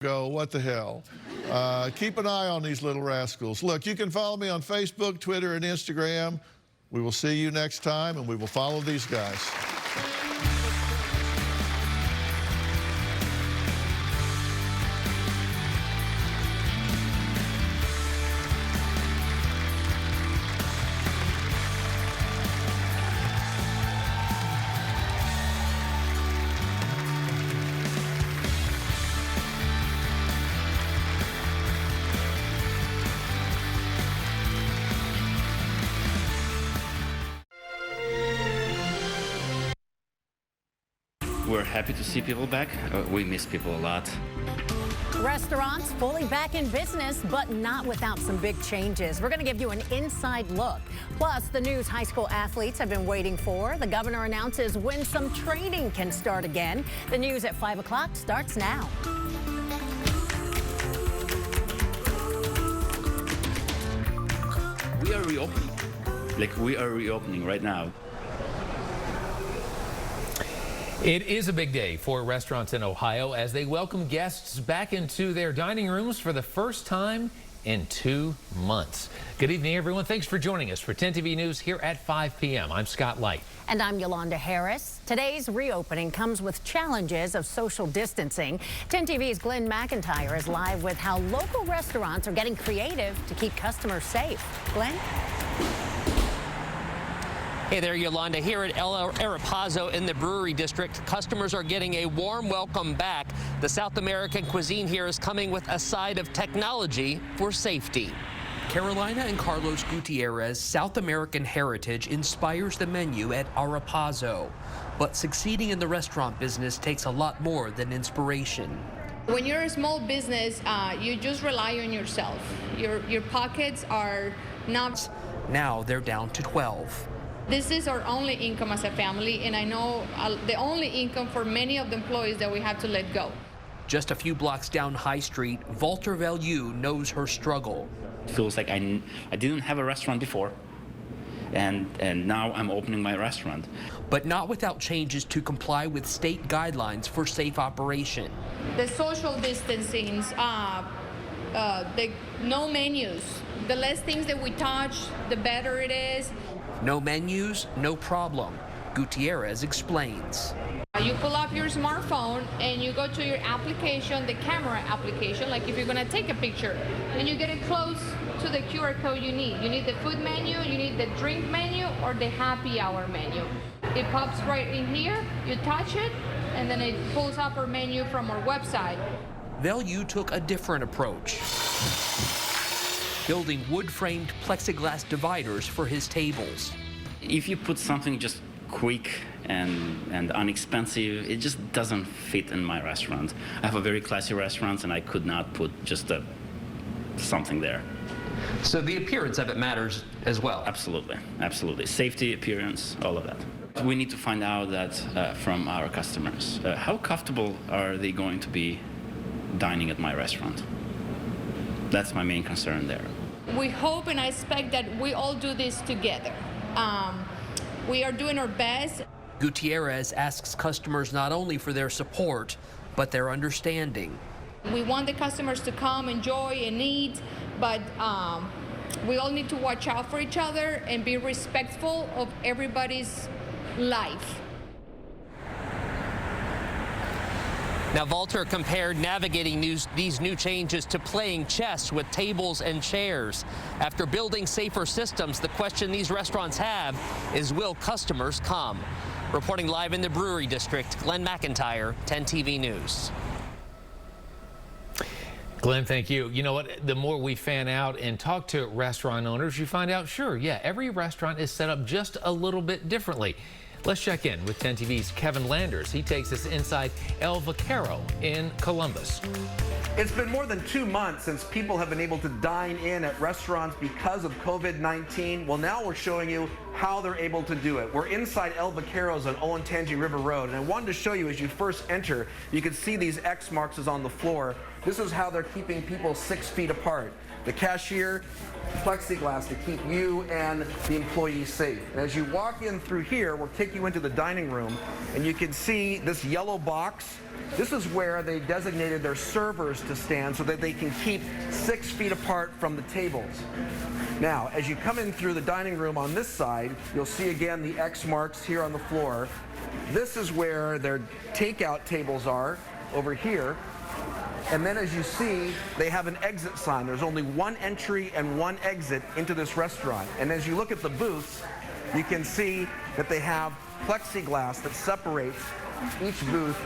Go, what the hell? Keep an eye on these little rascals. Look, you can follow me on Facebook, Twitter, and Instagram. We will see you next time, and we will follow these guys. We're happy to see people back. We miss people a lot. Restaurants fully back in business, but not without some big changes. We're going to give you an inside look. Plus, the news high school athletes have been waiting for. The governor announces when some training can start again. The news at 5 o'clock starts now. We are reopening. We are reopening right now. It is a big day for restaurants in Ohio as they welcome guests back into their dining rooms for the first time in 2 months. Good evening, everyone. Thanks for joining us for 10 TV News here at 5 p.m. I'm Scott Light. And I'm Yolanda Harris. Today's reopening comes with challenges of social distancing. 10 TV's Glenn McIntyre is live with how local restaurants are getting creative to keep customers safe. Glenn? Hey there, Yolanda. Here at El Arapazzo in the Brewery District, customers are getting a warm welcome back. The South American cuisine here is coming with a side of technology for safety. Carolina and Carlos Gutierrez South American heritage inspires the menu at Arapazzo. But succeeding in the restaurant business takes a lot more than inspiration. When you're a small business, you just rely on yourself. Your pockets are not... Now they're down to 12. This is our only income as a family, and I know the only income for many of the employees that we have to let go. Just a few blocks down High Street, Walter Value knows her struggle. It feels like I didn't have a restaurant before, and now I'm opening my restaurant. But not without changes to comply with state guidelines for safe operation. The social distancing, the no menus. The less things that we touch, the better it is. No menus, no problem. Gutierrez explains. You pull up your smartphone and you go to your application, the camera application, like if you're gonna take a picture, and you get it close to the QR code you need. You need the food menu, you need the drink menu, or the happy hour menu. It pops right in here, you touch it, and then it pulls up our menu from our website. Value took a different approach, building wood-framed plexiglass dividers for his tables. If you put something just quick and inexpensive, it just doesn't fit in my restaurant. I have a very classy restaurant, and I could not put just something there. So the appearance of it matters as well? Absolutely, absolutely. Safety, appearance, all of that. We need to find out that from our customers. How comfortable are they going to be dining at my restaurant? That's my main concern there. We hope and I expect that we all do this together. We are doing our best. Gutierrez asks customers not only for their support, but their understanding. We want the customers to come, enjoy, and eat, but we all need to watch out for each other and be respectful of everybody's life. Now, Walter compared navigating these new changes to playing chess with tables and chairs. After building safer systems, the question these restaurants have is, will customers come? Reporting live in the Brewery District, Glenn McIntyre, 10 TV News. Glenn, thank you. You know what? The more we fan out and talk to restaurant owners, you find out, sure, yeah, every restaurant is set up just a little bit differently. Let's check in with 10 TV's Kevin Landers. He takes us inside El Vaquero in Columbus. It's been more than 2 months since people have been able to dine in at restaurants because of COVID-19. Well, now we're showing you how they're able to do it. We're inside El Vaqueros on Olentangy River Road, and I wanted to show you as you first enter, you can see these X marks is on the floor. This is how they're keeping people 6 feet apart. The cashier, plexiglass to keep you and the employees safe. And as you walk in through here, we'll take you into the dining room, and you can see this yellow box. This is where they designated their servers to stand so that they can keep 6 feet apart from the tables. Now, as you come in through the dining room on this side, you'll see again the X marks here on the floor. This is where their takeout tables are, over here. And then as you see, they have an exit sign. There's only one entry and one exit into this restaurant. And as you look at the booths, you can see that they have plexiglass that separates each booth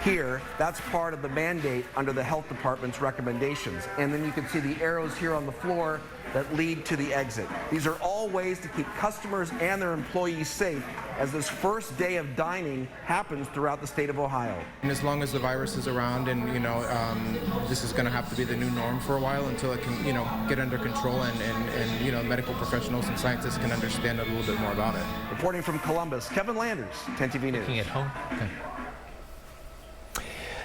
here. That's part of the mandate under the health department's recommendations. And then you can see the arrows here on the floor that lead to the exit. These are all ways to keep customers and their employees safe as this first day of dining happens throughout the state of Ohio. And as long as the virus is around, and this is going to have to be the new norm for a while until it can get under control, and medical professionals and scientists can understand a little bit more about it. Reporting from Columbus, Kevin Landers, 10 TV News. Looking at home. Okay.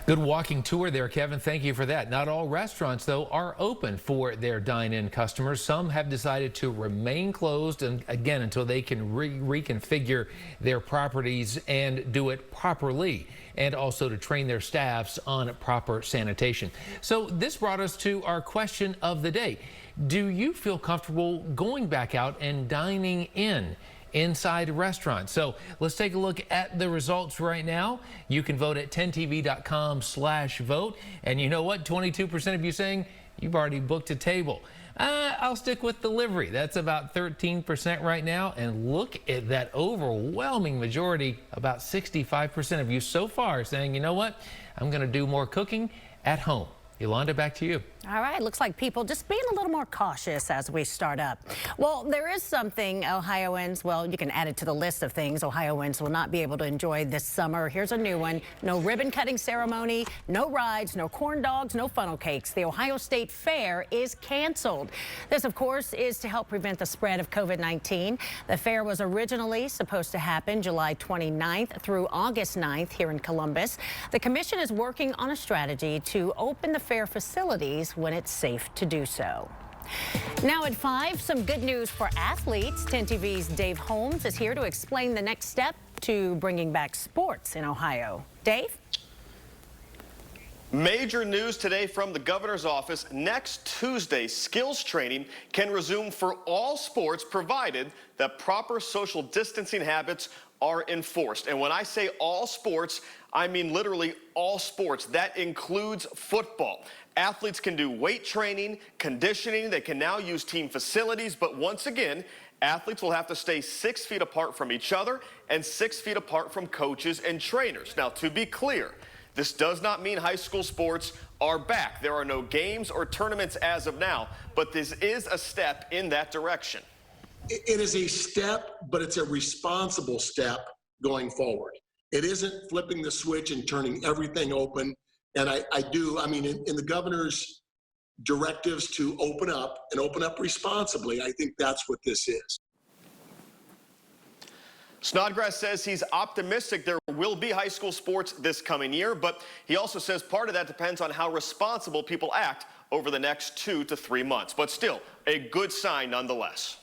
Good walking tour there, Kevin. Thank you for that. Not all restaurants, though, are open for their dine-in customers. Some have decided to remain closed, and again, until they can reconfigure their properties and do it properly, and also to train their staffs on proper sanitation. So this brought us to our question of the day. Do you feel comfortable going back out and dining inside restaurants? So let's take a look at the results right now. You can vote at 10tv.com/vote. And you know what? 22% of you saying you've already booked a table. I'll stick with delivery. That's about 13% right now. And look at that overwhelming majority, about 65% of you so far saying, you know what? I'm going to do more cooking at home. Yolanda, back to you. All right, looks like people just being a little more cautious as we start up. Well, there is something Ohioans, well, you can add it to the list of things Ohioans will not be able to enjoy this summer. Here's a new one. No ribbon cutting ceremony, no rides, no corn dogs, no funnel cakes. The Ohio State Fair is canceled. This, of course, is to help prevent the spread of COVID-19. The fair was originally supposed to happen July 29th through August 9th here in Columbus. The commission is working on a strategy to open the fair facilities when it's safe to do so. Now at 5, some good news for athletes. 10 TV's Dave Holmes is here to explain the next step to bringing back sports in Ohio. Dave? Major news today from the governor's office. Next Tuesday, skills training can resume for all sports provided that proper social distancing habits are enforced. And when I say all sports, I mean literally all sports. That includes football. Athletes can do weight training, conditioning. They can now use team facilities. But once again, athletes will have to stay 6 feet apart from each other and 6 feet apart from coaches and trainers. Now, to be clear, this does not mean high school sports are back. There are no games or tournaments as of now, but this is a step in that direction. It is a step, but it's a responsible step going forward. It isn't flipping the switch and turning everything open. And I mean, in the governor's directives to open up and open up responsibly, I think that's what this is. Snodgrass says he's optimistic there will be high school sports this coming year, but he also says part of that depends on how responsible people act over the next 2 to 3 months. But still, a good sign nonetheless.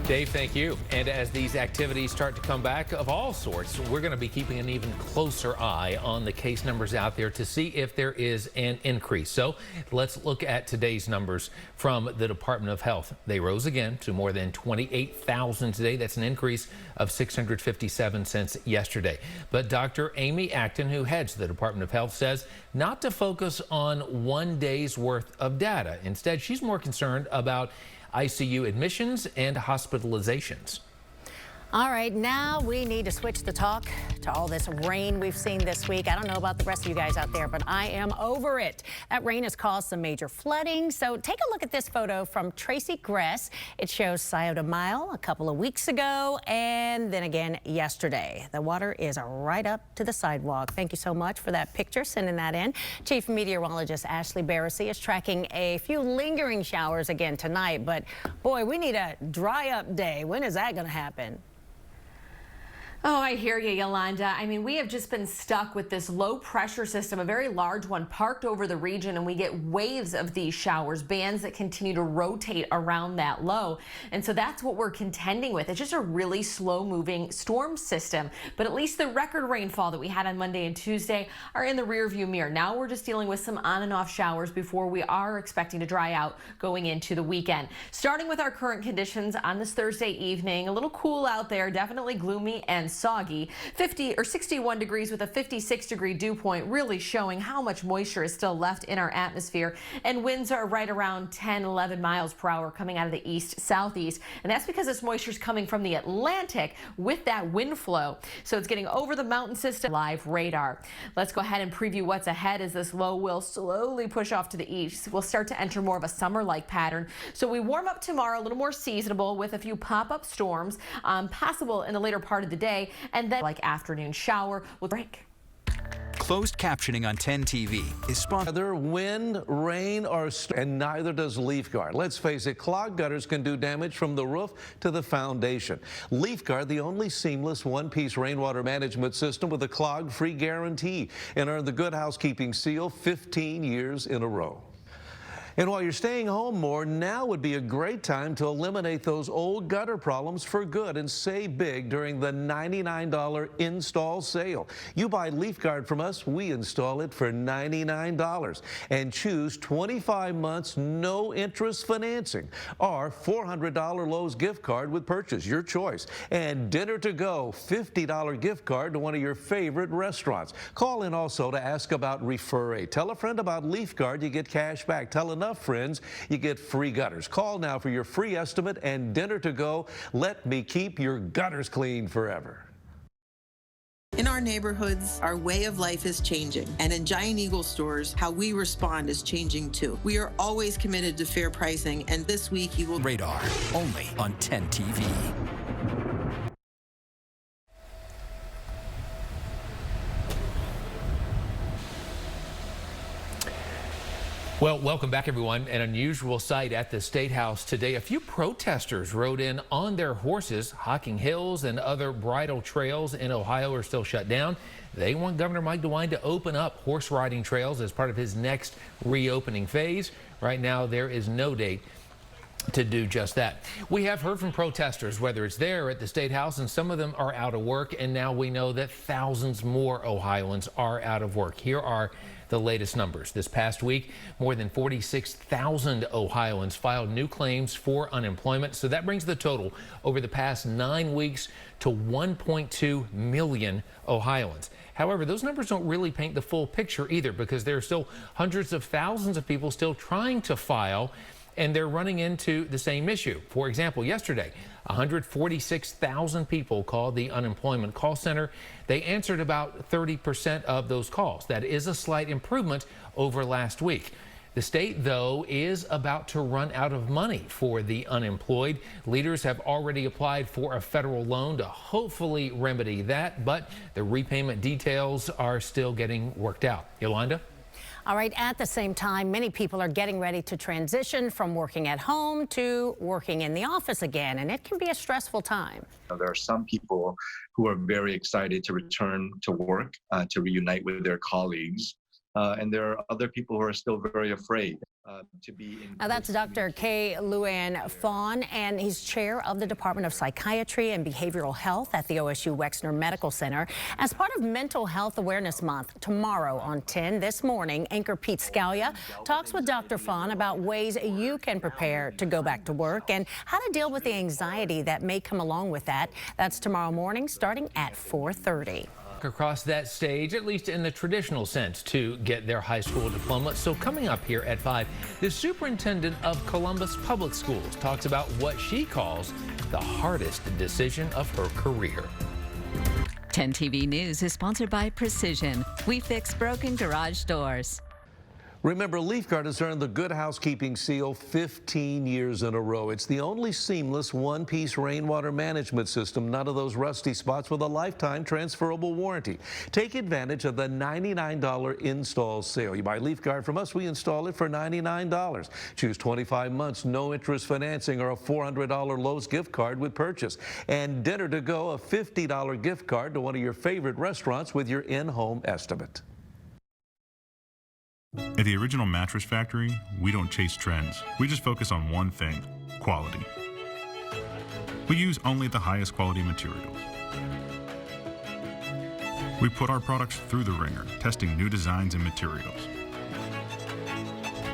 Dave, thank you. And as these activities start to come back of all sorts, we're going to be keeping an even closer eye on the case numbers out there to see if there is an increase. So let's look at today's numbers from the Department of Health. They rose again to more than 28,000 today. That's an increase of 657 since yesterday. But Dr. Amy Acton, who heads the Department of Health, says not to focus on one day's worth of data. Instead, she's more concerned about ICU admissions and hospitalizations. All right, now we need to switch the talk to all this rain we've seen this week. I don't know about the rest of you guys out there, but I am over it. That rain has caused some major flooding. So take a look at this photo from Tracy Gress. It shows Scioto Mile a couple of weeks ago and then again yesterday. The water is right up to the sidewalk. Thank you so much for that picture, sending that in. Chief Meteorologist Ashley Barrissey is tracking a few lingering showers again tonight, but boy, we need a dry up day. When is that going to happen? Oh, I hear you, Yolanda. I mean, we have just been stuck with this low pressure system, a very large one parked over the region, and we get waves of these showers, bands that continue to rotate around that low. And so that's what we're contending with. It's just a really slow moving storm system. But at least the record rainfall that we had on Monday and Tuesday are in the rearview mirror. Now we're just dealing with some on and off showers before we are expecting to dry out going into the weekend. Starting with our current conditions on this Thursday evening, a little cool out there, definitely gloomy and soggy. 61 degrees with a 56-degree dew point, really showing how much moisture is still left in our atmosphere. And winds are right around 10-11 miles per hour coming out of the east-southeast. And that's because this moisture is coming from the Atlantic with that wind flow. So it's getting over the mountain system. Live radar. Let's go ahead and preview what's ahead as this low will slowly push off to the east. We'll start to enter more of a summer-like pattern. So we warm up tomorrow, a little more seasonable with a few pop-up storms possible in the later part of the day. And then like afternoon shower will break. Closed captioning on 10 TV is sponsored. Neither wind, rain, or and neither does Leaf Guard. Let's face it, clogged gutters can do damage from the roof to the foundation. Leaf Guard, the only seamless one-piece rainwater management system with a clog-free guarantee, and earned the Good Housekeeping seal 15 years in a row. And while you're staying home more, now would be a great time to eliminate those old gutter problems for good and save big during the $99 install sale. You buy Leaf Guard from us, we install it for $99. And choose 25 months no interest financing or $400 Lowe's gift card with purchase, your choice. And dinner to go, $50 gift card to one of your favorite restaurants. Call in also to ask about Refer A. Tell a friend about Leaf Guard, you get cash back. Tell enough friends, you get free gutters. Call now for your free estimate and dinner to go. Let me keep your gutters clean forever. In our neighborhoods, our way of life is changing, and in Giant Eagle stores, how we respond is changing too. We are always committed to fair pricing, and this week you will Radar, only on 10 TV. Well, welcome back, everyone. An unusual sight at the State House today. A few protesters rode in on their horses. Hocking Hills and other bridle trails in Ohio are still shut down. They want Governor Mike DeWine to open up horse riding trails as part of his next reopening phase. Right now, there is no date to do just that. We have heard from protesters, whether it's there at the State House, and some of them are out of work. And now we know that thousands more Ohioans are out of work. Here are the latest numbers. This past week, more than 46,000 Ohioans filed new claims for unemployment. So that brings the total over the past 9 weeks to 1.2 million Ohioans. However, those numbers don't really paint the full picture either, because there are still hundreds of thousands of people still trying to file, and they're running into the same issue. For example, yesterday, 146,000 people called the unemployment call center. They answered about 30% of those calls. That is a slight improvement over last week. The state, though, is about to run out of money for the unemployed. Leaders have already applied for a federal loan to hopefully remedy that, but the repayment details are still getting worked out. Yolanda? All right, at the same time, many people are getting ready to transition from working at home to working in the office again, and it can be a stressful time. There are some people who are very excited to return to work, to reunite with their colleagues, and there are other people who are still very afraid to be in. Now, that's Dr. K. Luann Fawn, and he's chair of the Department of Psychiatry and Behavioral Health at the OSU Wexner Medical Center. As part of Mental Health Awareness Month, tomorrow on 10 this morning, anchor Pete Scalia talks with Dr. Fawn about ways you can prepare to go back to work and how to deal with the anxiety that may come along with that. That's tomorrow morning, starting at 4:30. across that stage, at least in the traditional sense, to get their high school diploma. So coming up here at 5, the superintendent of Columbus Public Schools talks about what she calls the hardest decision of her career. 10 TV News is sponsored by Precision. We fix broken garage doors. Remember, LeafGuard has earned the Good Housekeeping seal 15 years in a row. It's the only seamless one-piece rainwater management system, none of those rusty spots, with a lifetime transferable warranty. Take advantage of the $99 install sale. You buy LeafGuard from us, we install it for $99. Choose 25 months, no interest financing, or a $400 Lowe's gift card with purchase. And dinner to go, a $50 gift card to one of your favorite restaurants with your in-home estimate. At the Original Mattress Factory, we don't chase trends. We just focus on one thing: quality. We use only the highest quality materials. We put our products through the ringer, testing new designs and materials.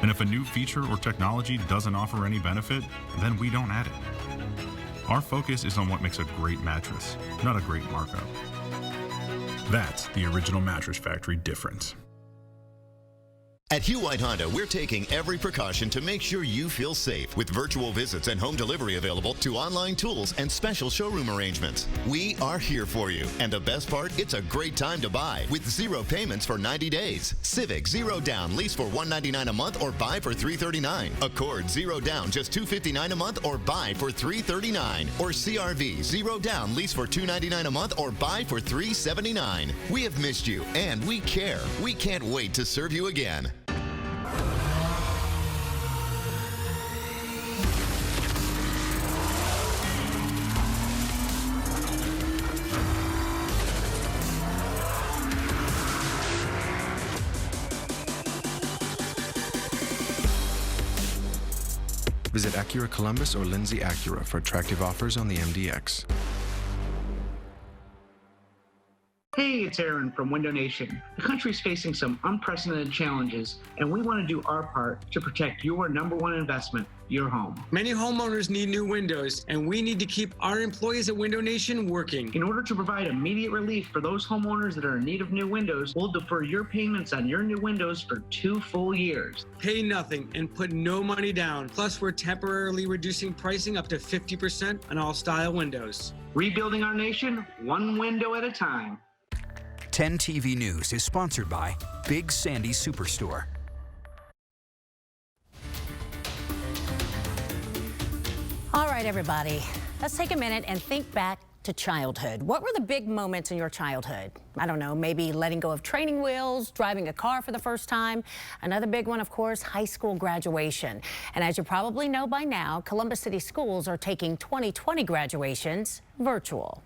And if a new feature or technology doesn't offer any benefit, then we don't add it. Our focus is on what makes a great mattress, not a great markup. That's the Original Mattress Factory difference. At Hugh White Honda, we're taking every precaution to make sure you feel safe with virtual visits and home delivery available to online tools and special showroom arrangements. We are here for you. And the best part, it's a great time to buy with 0 payments for 90 days. Civic, 0 down, lease for $199 a month or buy for $339. Accord, 0 down, just $259 a month or buy for $339. Or CRV, 0 down, lease for $299 a month or buy for $379. We have missed you and we care. We can't wait to serve you again. Visit Acura Columbus or Lindsay Acura for attractive offers on the MDX. Hey, it's Aaron from Window Nation. The country's facing some unprecedented challenges, and we want to do our part to protect your #1 investment, your home. Many homeowners need new windows, and we need to keep our employees at Window Nation working. In order to provide immediate relief for those homeowners that are in need of new windows, we'll defer your payments on your new windows for 2 full years. Pay nothing and put no money down. Plus, we're temporarily reducing pricing up to 50% on all style windows. Rebuilding our nation, one window at a time. 10 TV News is sponsored by Big Sandy Superstore. All right, everybody, let's take a minute and think back to childhood. What were the big moments in your childhood? I don't know, maybe letting go of training wheels, driving a car for the first time. Another big one, of course, high school graduation. And as you probably know by now, Columbus City Schools are taking 2020 graduations virtual.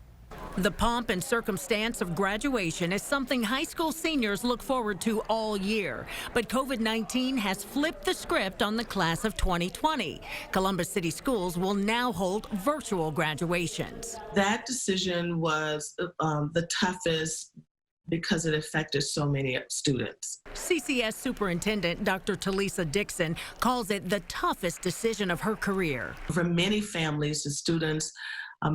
The pomp and circumstance of graduation is something high school seniors look forward to all year. But COVID-19 has flipped the script on the class of 2020. Columbus City Schools will now hold virtual graduations. That decision was the toughest because it affected so many students. CCS Superintendent Dr. Talisa Dixon calls it the toughest decision of her career. For many families and students,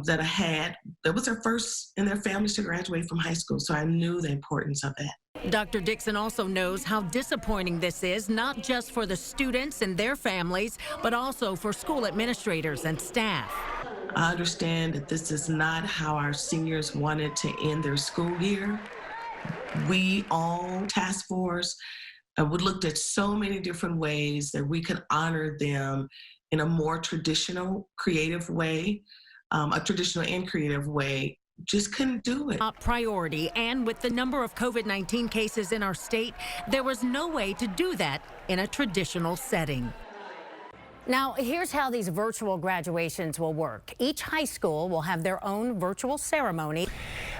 that was their first in their families to graduate from high school, so I knew the importance of that. Dr. Dixon also knows how disappointing this is, not just for the students and their families, but also for school administrators and staff. I understand that this is not how our seniors wanted to end their school year. We all, task force, we looked at so many different ways that we could honor them in a more traditional, creative way. A traditional and creative way, just couldn't do it. Top priority, and with the number of COVID-19 cases in our state, there was no way to do that in a traditional setting. Now, here's how these virtual graduations will work. Each high school will have their own virtual ceremony.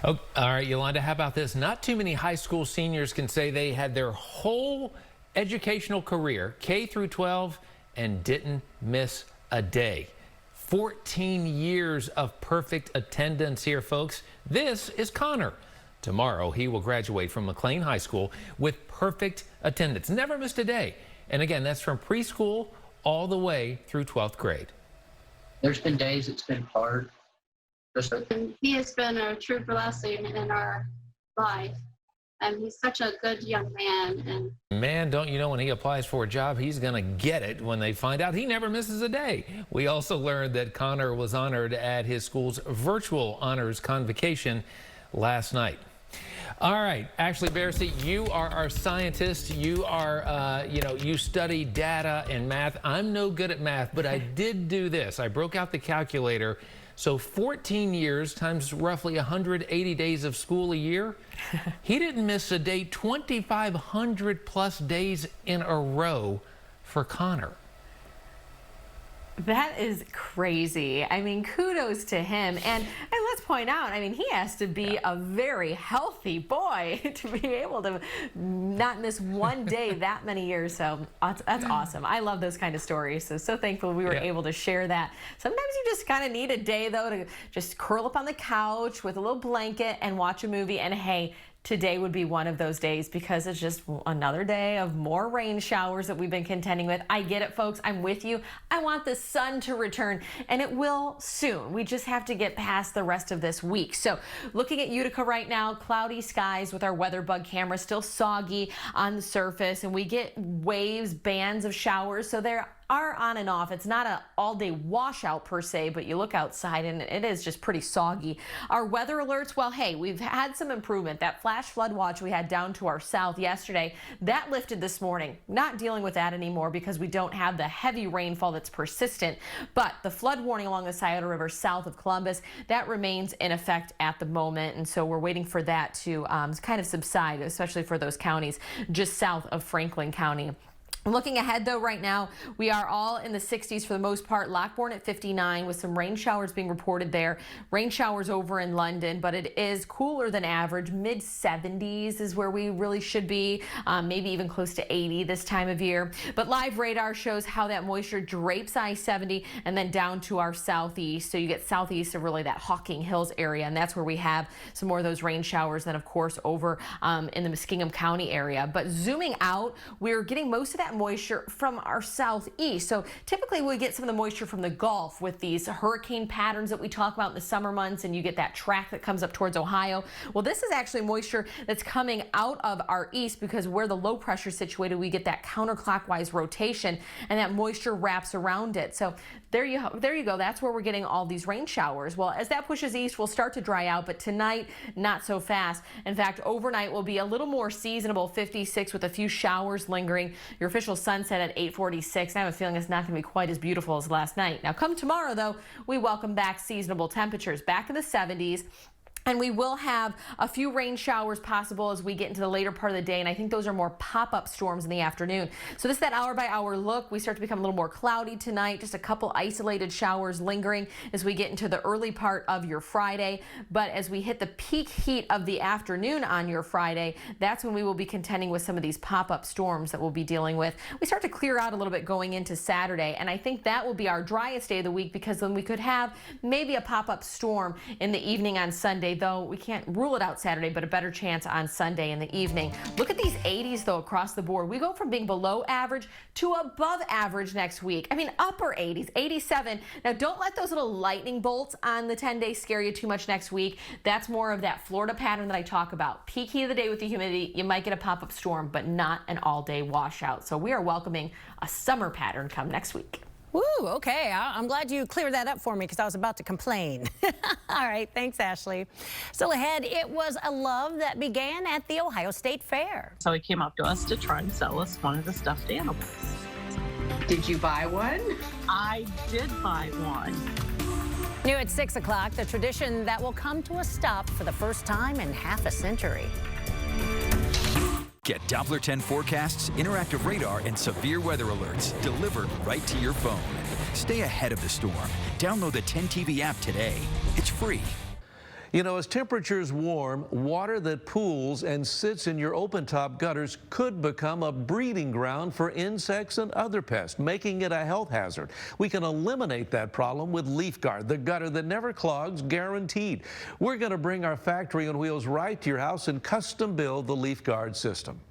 Oh, all right, Yolanda, how about this? Not too many high school seniors can say they had their whole educational career, K through 12, and didn't miss a day. 14 years of perfect attendance here, folks. This is Connor. Tomorrow, he will graduate from McLean High School with perfect attendance. Never missed a day. And again, that's from preschool all the way through 12th grade. There's been days it's been hard. He has been a true blessing in our life. He's such a good young man. And man, don't you know when he applies for a job, he's going to get it when they find out he never misses a day. We also learned that Connor was honored at his school's virtual honors convocation last night. All right, Ashley Bearsey, you are our scientist. You are, you study data and math. I'm no good at math, but I did do this. I broke out the calculator. So 14 years times roughly 180 days of school a year. He didn't miss a day, 2,500 plus days in a row for Connor. That is crazy. I mean, kudos to him. And let's point out, I mean, he has to be a very healthy boy to be able to not miss one day that many years. So that's awesome. I love those kind of stories. So thankful we were able to share that. Sometimes you just kind of need a day, though, to just curl up on the couch with a little blanket and watch a movie. And hey, today would be one of those days because it's just another day of more rain showers that we've been contending with. I get it, folks. I'm with you. I want the sun to return, and it will soon. We just have to get past the rest of this week. So looking at Utica right now, cloudy skies with our weather bug camera, still soggy on the surface, and we get waves, bands of showers. So there are on and off. It's not an all-day washout per se, but you look outside and it is just pretty soggy. Our weather alerts, well, hey, we've had some improvement. That flash flood watch we had down to our south yesterday, that lifted this morning. Not dealing with that anymore because we don't have the heavy rainfall that's persistent, but the flood warning along the Scioto River south of Columbus, that remains in effect at the moment, and so we're waiting for that to kind of subside, especially for those counties just south of Franklin County. Looking ahead, though, right now, we are all in the 60s for the most part. Lockbourne at 59 with some rain showers being reported there. Rain showers over in London, but it is cooler than average. Mid-70s is where we really should be, maybe even close to 80 this time of year. But live radar shows how that moisture drapes I-70 and then down to our southeast. So you get southeast of really that Hawking Hills area, and that's where we have some more of those rain showers than, of course, over in the Muskingum County area. But zooming out, we're getting most of that moisture from our southeast. So typically we get some of the moisture from the Gulf with these hurricane patterns that we talk about in the summer months, and you get that track that comes up towards Ohio. Well, this is actually moisture that's coming out of our east because where the low pressure is situated, we get that counterclockwise rotation and that moisture wraps around it. So there you go. That's where we're getting all these rain showers. Well, as that pushes east, we'll start to dry out, but tonight, not so fast. In fact, overnight will be a little more seasonable, 56 with a few showers lingering. Your official sunset at 8:46. I have a feeling it's not going to be quite as beautiful as last night. Now, come tomorrow, though, we welcome back seasonable temperatures back in the 70s. And we will have a few rain showers possible as we get into the later part of the day, and I think those are more pop-up storms in the afternoon. So this is that hour-by-hour look. We start to become a little more cloudy tonight, just a couple isolated showers lingering as we get into the early part of your Friday. But as we hit the peak heat of the afternoon on your Friday, that's when we will be contending with some of these pop-up storms that we'll be dealing with. We start to clear out a little bit going into Saturday, and I think that will be our driest day of the week because then we could have maybe a pop-up storm in the evening on Sunday, though we can't rule it out Saturday, but a better chance on Sunday in the evening. Look at these 80s, though, across the board. We go from being below average to above average next week. I mean, upper 80s, 87. Now, don't let those little lightning bolts on the 10-day scare you too much next week. That's more of that Florida pattern that I talk about. Peak heat of the day with the humidity, you might get a pop-up storm, but not an all-day washout. So we are welcoming a summer pattern come next week. Woo, okay. I'm glad you cleared that up for me because I was about to complain. All right, thanks, Ashley. Still ahead, it was a love that began at the Ohio State Fair. So he came up to us to try and sell us one of the stuffed animals. Did you buy one? I did buy one. New at 6 o'clock, the tradition that will come to a stop for the first time in half a century. Get Doppler 10 forecasts, interactive radar, and severe weather alerts delivered right to your phone. Stay ahead of the storm. Download the 10 TV app today. It's free. You know, as temperatures warm, water that pools and sits in your open-top gutters could become a breeding ground for insects and other pests, making it a health hazard. We can eliminate that problem with LeafGuard, the gutter that never clogs, guaranteed. We're going to bring our factory on wheels right to your house and custom build the LeafGuard system.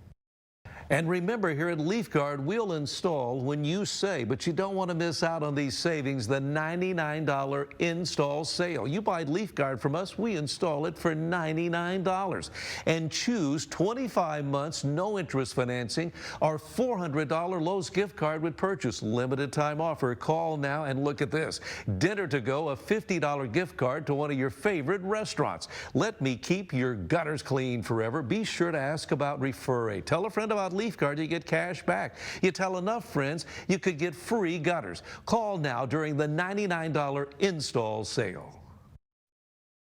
And remember, here at LeafGuard, we'll install when you say, but you don't want to miss out on these savings, the $99 install sale. You buy LeafGuard from us, we install it for $99. And choose 25 months, no interest financing, our $400 Lowe's gift card with purchase. Limited time offer. Call now and look at this. Dinner to go, a $50 gift card to one of your favorite restaurants. Let me keep your gutters clean forever. Be sure to ask about Refer A. Tell a friend about LeafGuard, you get cash back. You tell enough friends, you could get free gutters. Call now during the $99 install sale.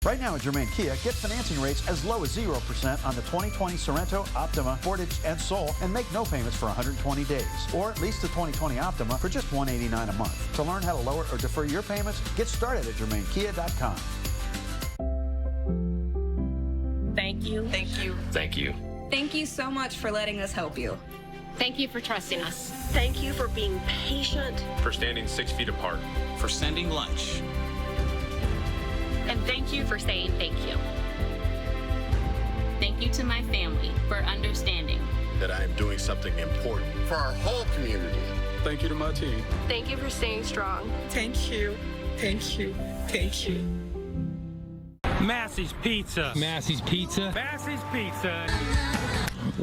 Right now at Germain Kia, get financing rates as low as 0% on the 2020 Sorento, Optima, Sportage, and Soul, and make no payments for 120 days. Or lease the 2020 Optima for just $189 a month. To learn how to lower or defer your payments, get started at GermainKia.com. Thank you. Thank you. Thank you. Thank you so much for letting us help you. Thank you for trusting us. Thank you for being patient. For standing 6 feet apart. For sending lunch. And thank you for saying thank you. Thank you to my family for understanding that I am doing something important for our whole community. Thank you to my team. Thank you for staying strong. Thank you. Thank you. Thank you. Massey's Pizza. Massey's Pizza. Massey's Pizza.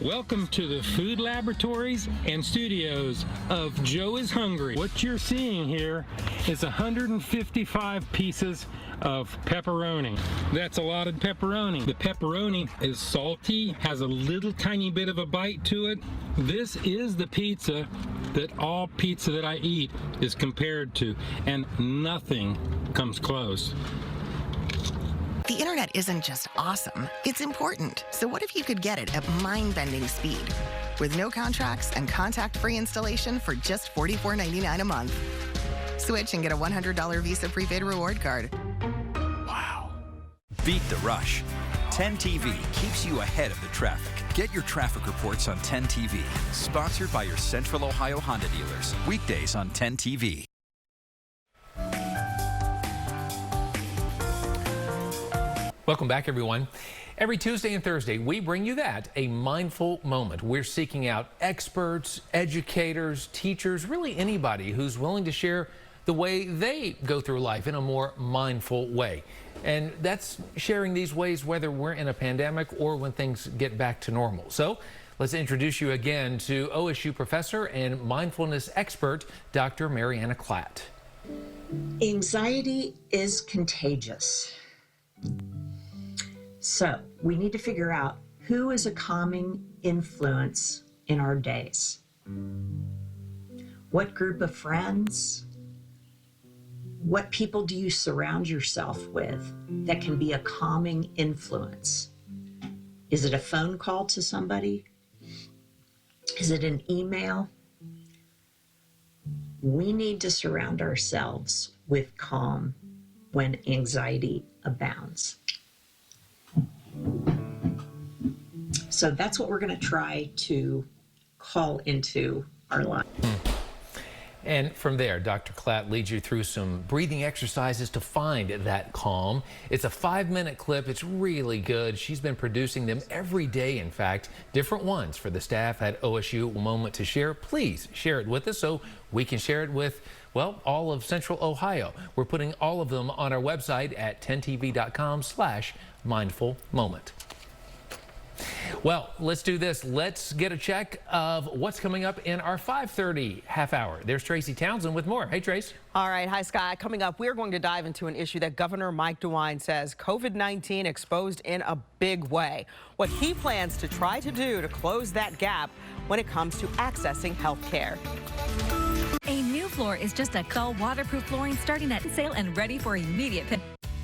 Welcome to the food laboratories and studios of Joe is Hungry. What you're seeing here is 155 pieces of pepperoni. That's a lot of pepperoni. The pepperoni is salty, has a little tiny bit of a bite to it. This is the pizza that all pizza that I eat is compared to, and nothing comes close. The internet isn't just awesome, it's important. So what if you could get it at mind-bending speed? With no contracts and contact-free installation for just $44.99 a month. Switch and get a $100 Visa prepaid reward card. Wow. Beat the rush. 10 TV keeps you ahead of the traffic. Get your traffic reports on 10 TV. Sponsored by your Central Ohio Honda dealers. Weekdays on 10 TV. Welcome back, everyone. Every Tuesday and Thursday, we bring you a mindful moment. We're seeking out experts, educators, teachers, really anybody who's willing to share the way they go through life in a more mindful way. And that's sharing these ways whether we're in a pandemic or when things get back to normal. So let's introduce you again to OSU professor and mindfulness expert, Dr. Mariana Klatt. Anxiety is contagious. So we need to figure out who is a calming influence in our days. What group of friends? What people do you surround yourself with that can be a calming influence? Is it a phone call to somebody? Is it an email? We need to surround ourselves with calm when anxiety abounds. So that's what we're going to try to call into our life. And from there, Dr. Klatt leads you through some breathing exercises to find that calm. It's a 5-minute clip. It's really good. She's been producing them every day, in fact, different ones for the staff at OSU. Moment to share. Please share it with us so we can share it with, well, all of Central Ohio. We're putting all of them on our website at 10tv.com/mindful moment. Well, let's do this. Let's get a check of what's coming up in our 5:30 half hour. There's Tracy Townsend with more. Hey, Trace. All right. Hi, Scott. Coming up, we're going to dive into an issue that Governor Mike DeWine says COVID-19 exposed in a big way. What he plans to try to do to close that gap when it comes to accessing health care. A new floor is just a dull waterproof flooring starting at sale and ready for immediate pay.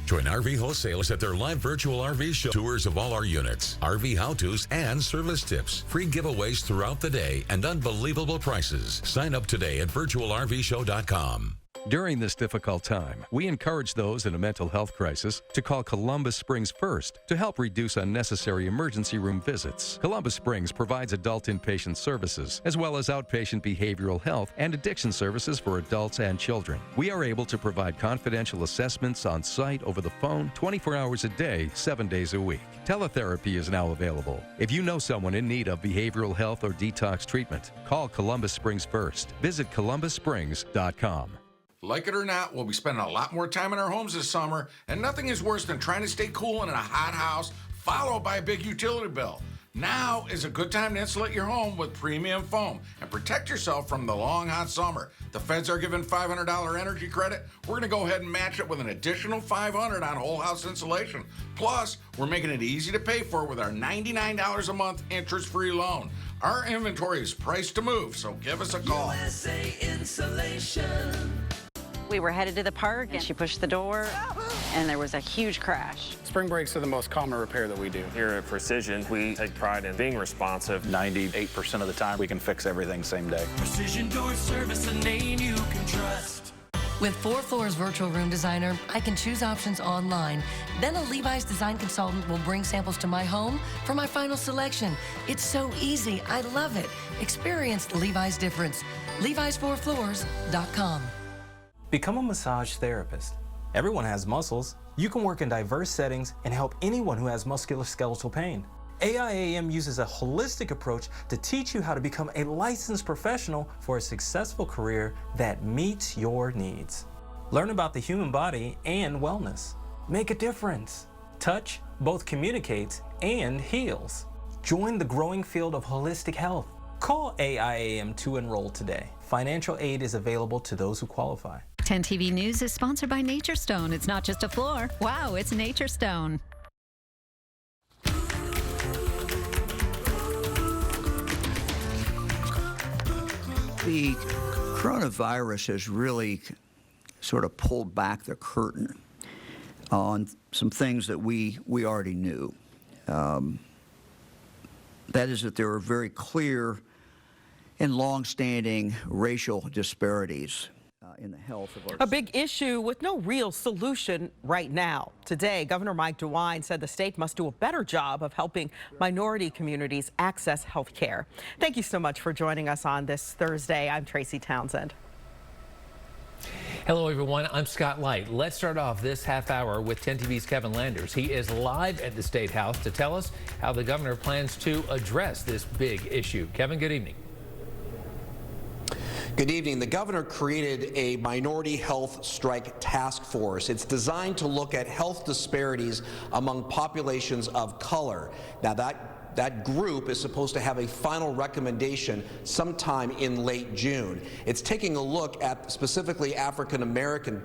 Join RV wholesalers at their live virtual RV show. Tours of all our units, RV how-tos, and service tips. Free giveaways throughout the day and unbelievable prices. Sign up today at virtualrvshow.com. During this difficult time, we encourage those in a mental health crisis to call Columbus Springs first to help reduce unnecessary emergency room visits. Columbus Springs provides adult inpatient services, as well as outpatient behavioral health and addiction services for adults and children. We are able to provide confidential assessments on site over the phone 24 hours a day, 7 days a week. Teletherapy is now available. If you know someone in need of behavioral health or detox treatment, call Columbus Springs first. Visit columbussprings.com. Like it or not, we'll be spending a lot more time in our homes this summer, and nothing is worse than trying to stay cool in a hot house, followed by a big utility bill. Now is a good time to insulate your home with premium foam and protect yourself from the long, hot summer. The feds are giving $500 energy credit. We're going to go ahead and match it with an additional $500 on whole house insulation. Plus, we're making it easy to pay for with our $99 a month interest-free loan. Our inventory is priced to move, so give us a call. USA Insulation. We were headed to the park, and she pushed the door, and there was a huge crash. Spring brakes are the most common repair that we do. Here at Precision, we take pride in being responsive. 98% of the time, we can fix everything same day. Precision Door Service, a name you can trust. With 4 Floors Virtual Room Designer, I can choose options online. Then a Levi's design consultant will bring samples to my home for my final selection. It's so easy. I love it. Experience the Levi's difference. Levi's4floors.com. Become a massage therapist. Everyone has muscles. You can work in diverse settings and help anyone who has musculoskeletal pain. AIAM uses a holistic approach to teach you how to become a licensed professional for a successful career that meets your needs. Learn about the human body and wellness. Make a difference. Touch both communicates and heals. Join the growing field of holistic health. Call AIAM to enroll today. Financial aid is available to those who qualify. 10 TV News is sponsored by Nature Stone. It's not just a floor. Wow, it's Nature Stone. The coronavirus has really sort of pulled back the curtain on some things that we already knew. That is that there are very clear and long-standing racial disparities in the health of our... A big issue with no real solution right now. Today, Governor Mike DeWine said the state must do a better job of helping minority communities access health care. Thank you so much for joining us on this Thursday. I'm Tracy Townsend. Hello, everyone. I'm Scott Light. Let's start off this half hour with 10 TV's Kevin Landers. He is live at the State House to tell us how the governor plans to address this big issue. Kevin, good evening. Good evening. The governor created a minority health strike task force. It's designed to look at health disparities among populations of color. Now, that group is supposed to have a final recommendation sometime in late June. It's taking a look at specifically African-American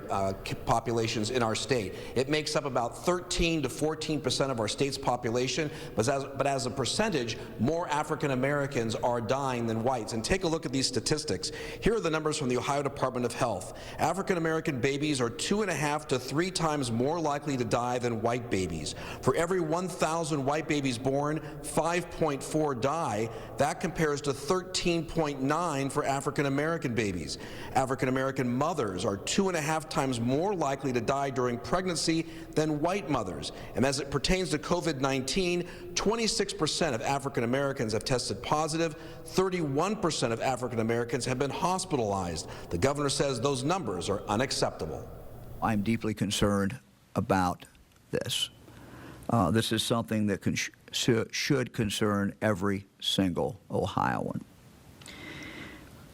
populations in our state. It makes up about 13 to 14% of our state's population, but as a percentage, more African-Americans are dying than whites. And take a look at these statistics. Here are the numbers from the Ohio Department of Health. African-American babies are 2.5 to 3 times more likely to die than white babies. For every 1,000 white babies born, 5.4 die. That compares to 13.9 for African-American babies. African-American mothers are 2.5 times more likely to die during pregnancy than white mothers. And as it pertains to COVID-19, 26% of African-Americans have tested positive. 31% of African-Americans have been hospitalized. The governor says those numbers are unacceptable. I'm deeply concerned about this. This is something that should concern every single Ohioan.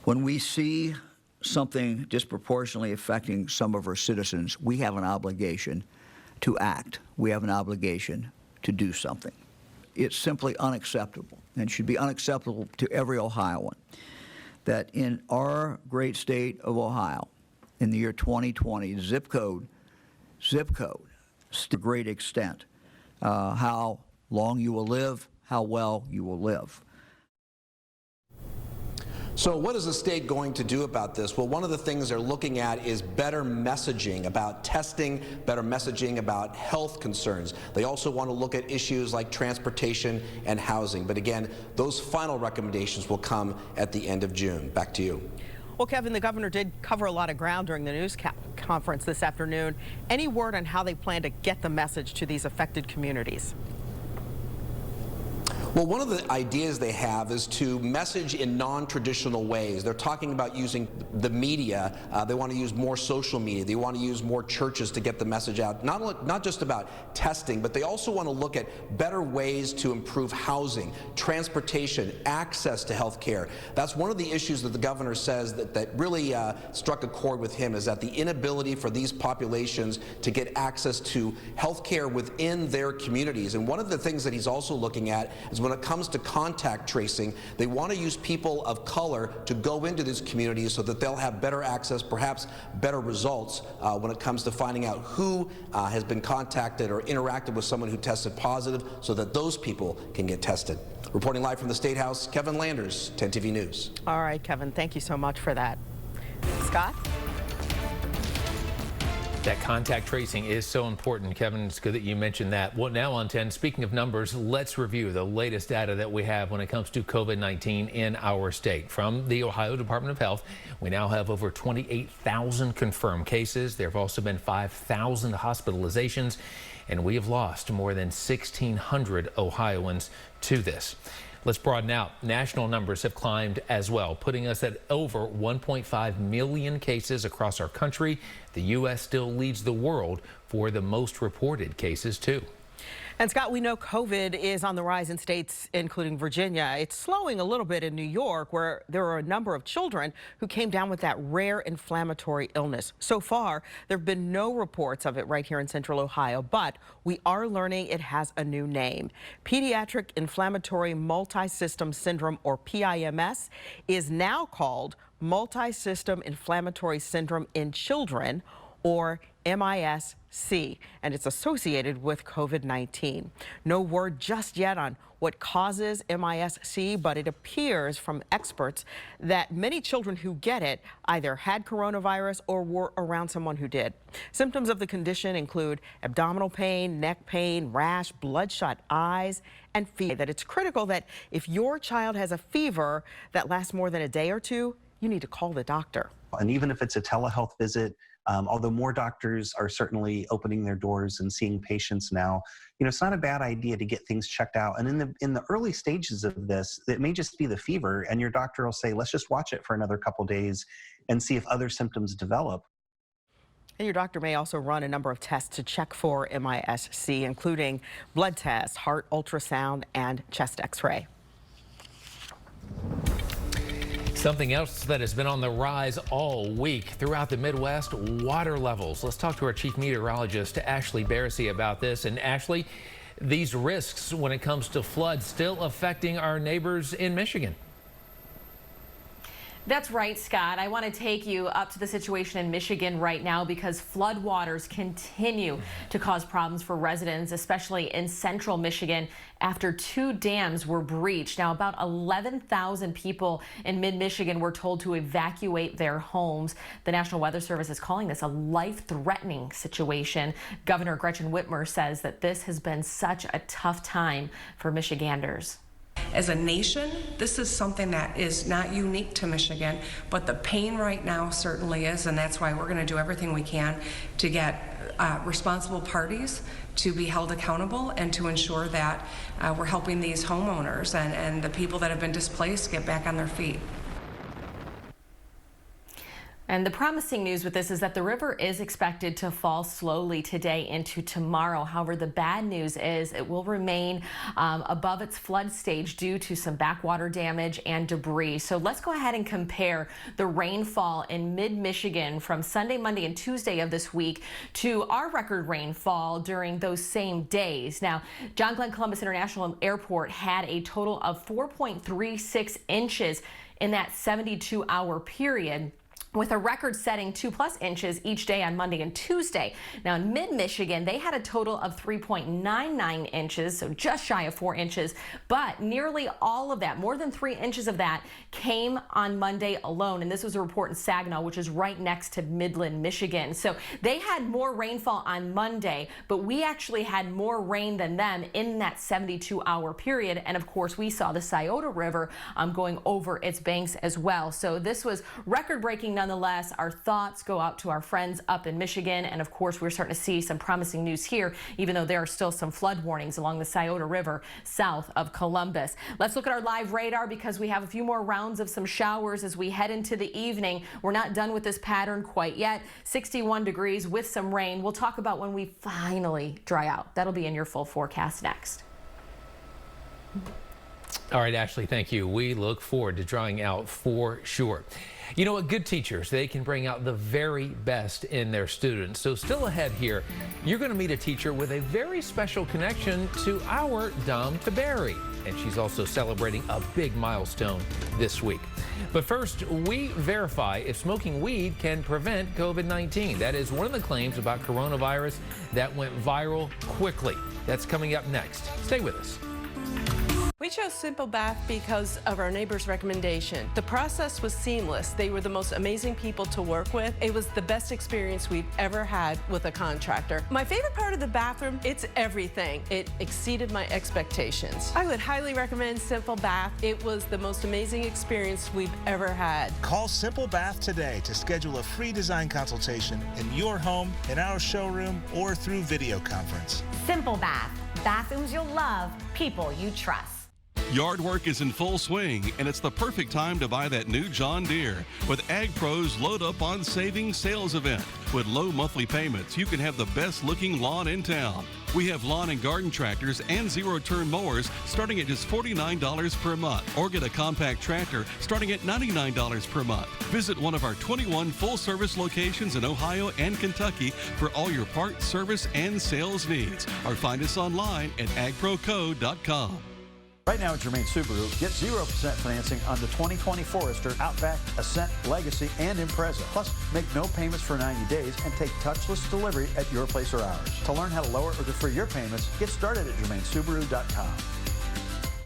When we see something disproportionately affecting some of our citizens, we have an obligation to act. We have an obligation to do something. It's simply unacceptable, and should be unacceptable to every Ohioan, that in our great state of Ohio, in the year 2020, zip code, to a great extent, how long you will live, how well you will live. So what is the state going to do about this? Well, one of the things they're looking at is better messaging about testing, better messaging about health concerns. They also want to look at issues like transportation and housing. But again, those final recommendations will come at the end of June. Back to you. Well, Kevin, the governor did cover a lot of ground during the news conference this afternoon. Any word on how they plan to get the message to these affected communities? Well, one of the ideas they have is to message in non-traditional ways. They're talking about using the media. They want to use more social media. They want to use more churches to get the message out. Not just about testing, but they also want to look at better ways to improve housing, transportation, access to health care. That's one of the issues that the governor says that really struck a chord with him, is that the inability for these populations to get access to health care within their communities. And one of the things that he's also looking at is when it comes to contact tracing, they want to use people of color to go into these communities so that they'll have better access, perhaps better results when it comes to finding out who has been contacted or interacted with someone who tested positive, so that those people can get tested. Reporting live from the State House, Kevin Landers, 10 TV News. All right, Kevin, thank you so much for that. Scott? That contact tracing is so important, Kevin. It's good that you mentioned that. Well, now on 10, speaking of numbers, let's review the latest data that we have when it comes to COVID-19 in our state. From the Ohio Department of Health, we now have over 28,000 confirmed cases. There have also been 5,000 hospitalizations, and we have lost more than 1,600 Ohioans to this. Let's broaden out. National numbers have climbed as well, putting us at over 1.5 million cases across our country. The U.S. still leads the world for the most reported cases, too. And Scott, we know COVID is on the rise in states, including Virginia. It's slowing a little bit in New York, where there are a number of children who came down with that rare inflammatory illness. So far, there have been no reports of it right here in Central Ohio, but we are learning it has a new name. Pediatric Inflammatory Multisystem Syndrome, or PIMS, is now called Multisystem Inflammatory Syndrome in Children, or MIS-C, and it's associated with COVID-19. No word just yet on what causes MIS-C, but it appears from experts that many children who get it either had coronavirus or were around someone who did. Symptoms of the condition include abdominal pain, neck pain, rash, bloodshot eyes, and fever. That it's critical that if your child has a fever that lasts more than a day or two, you need to call the doctor. And even if it's a telehealth visit, although more doctors are certainly opening their doors and seeing patients now, it's not a bad idea to get things checked out. And in the early stages of this, it may just be the fever, and your doctor will say, let's just watch it for another couple days and see if other symptoms develop. And your doctor may also run a number of tests to check for MIS-C, including blood tests, heart ultrasound, and chest x-ray. Something else that has been on the rise all week throughout the Midwest, water levels. Let's talk to our chief meteorologist, Ashley Barrissey, about this. And Ashley, these risks when it comes to floods still affecting our neighbors in Michigan. That's right, Scott. I want to take you up to the situation in Michigan right now because floodwaters continue to cause problems for residents, especially in central Michigan, after 2 dams were breached. Now, about 11,000 people in mid-Michigan were told to evacuate their homes. The National Weather Service is calling this a life-threatening situation. Governor Gretchen Whitmer says that this has been such a tough time for Michiganders. As a nation, this is something that is not unique to Michigan, but the pain right now certainly is, and that's why we're going to do everything we can to get responsible parties to be held accountable and to ensure that we're helping these homeowners and the people that have been displaced get back on their feet. And the promising news with this is that the river is expected to fall slowly today into tomorrow. However, the bad news is it will remain above its flood stage due to some backwater damage and debris. So let's go ahead and compare the rainfall in mid-Michigan from Sunday, Monday, and Tuesday of this week to our record rainfall during those same days. Now, John Glenn Columbus International Airport had a total of 4.36 inches in that 72-hour period. with a record-setting 2+ inches each day on Monday and Tuesday. Now in mid-Michigan, they had a total of 3.99 inches, so just shy of 4 inches, but nearly all of that, more than 3 inches of that, came on Monday alone. And this was a report in Saginaw, which is right next to Midland, Michigan. So they had more rainfall on Monday, but we actually had more rain than them in that 72-hour period. And of course, we saw the Scioto River going over its banks as well. So this was record-breaking. Nonetheless, our thoughts go out to our friends up in Michigan, and of course we're starting to see some promising news here, even though there are still some flood warnings along the Scioto River south of Columbus. Let's look at our live radar because we have a few more rounds of some showers as we head into the evening. We're not done with this pattern quite yet. 61 degrees with some rain. We'll talk about when we finally dry out. That'll be in your full forecast next. All right, Ashley, thank you. We look forward to drying out for sure. You know what? Good teachers, they can bring out the very best in their students. So still ahead here, you're going to meet a teacher with a very special connection to our Dom Taberry. And she's also celebrating a big milestone this week. But first, we verify if smoking weed can prevent COVID-19. That is one of the claims about coronavirus that went viral quickly. That's coming up next. Stay with us. We chose Simple Bath because of our neighbor's recommendation. The process was seamless. They were the most amazing people to work with. It was the best experience we've ever had with a contractor. My favorite part of the bathroom, it's everything. It exceeded my expectations. I would highly recommend Simple Bath. It was the most amazing experience we've ever had. Call Simple Bath today to schedule a free design consultation in your home, in our showroom, or through video conference. Simple Bath. Bathrooms you'll love, people you trust. Yard work is in full swing, and it's the perfect time to buy that new John Deere with Ag Pro's Load Up on Savings sales event. With low monthly payments, you can have the best looking lawn in town. We have lawn and garden tractors and zero-turn mowers starting at just $49 per month, or get a compact tractor starting at $99 per month. Visit one of our 21 full-service locations in Ohio and Kentucky for all your parts, service, and sales needs, or find us online at agproco.com. Right now at Germain Subaru, get 0% financing on the 2020 Forester, Outback, Ascent, Legacy, and Impreza. Plus, make no payments for 90 days and take touchless delivery at your place or ours. To learn how to lower or defer your payments, get started at GermainSubaru.com.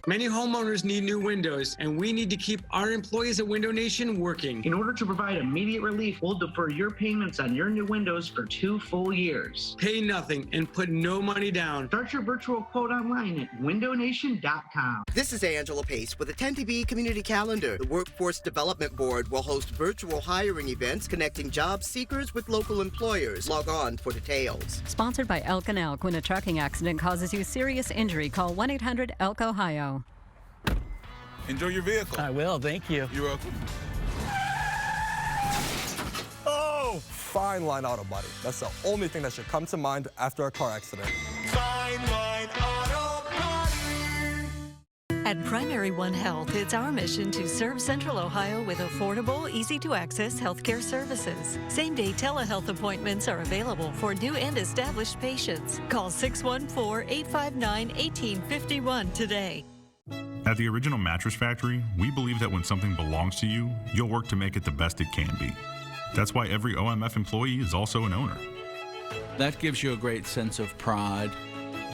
Many homeowners need new windows, and we need to keep our employees at Window Nation working. In order to provide immediate relief, we'll defer your payments on your new windows for 2 full years. Pay nothing and put no money down. Start your virtual quote online at windownation.com. This is Angela Pace with a 10TV community calendar. The Workforce Development Board will host virtual hiring events connecting job seekers with local employers. Log on for details. Sponsored by Elk and Elk. When a trucking accident causes you serious injury, call 1-800-ELK-OHIO. Enjoy your vehicle. I will, thank you. You're welcome. Oh! Fine Line Auto Body. That's the only thing that should come to mind after a car accident. Fine Line Auto Body. At Primary One Health, it's our mission to serve Central Ohio with affordable, easy-to-access healthcare services. Same-day telehealth appointments are available for new and established patients. Call 614-859-1851 today. At the Original Mattress Factory, we believe that when something belongs to you, you'll work to make it the best it can be. That's why every OMF employee is also an owner. That gives you a great sense of pride.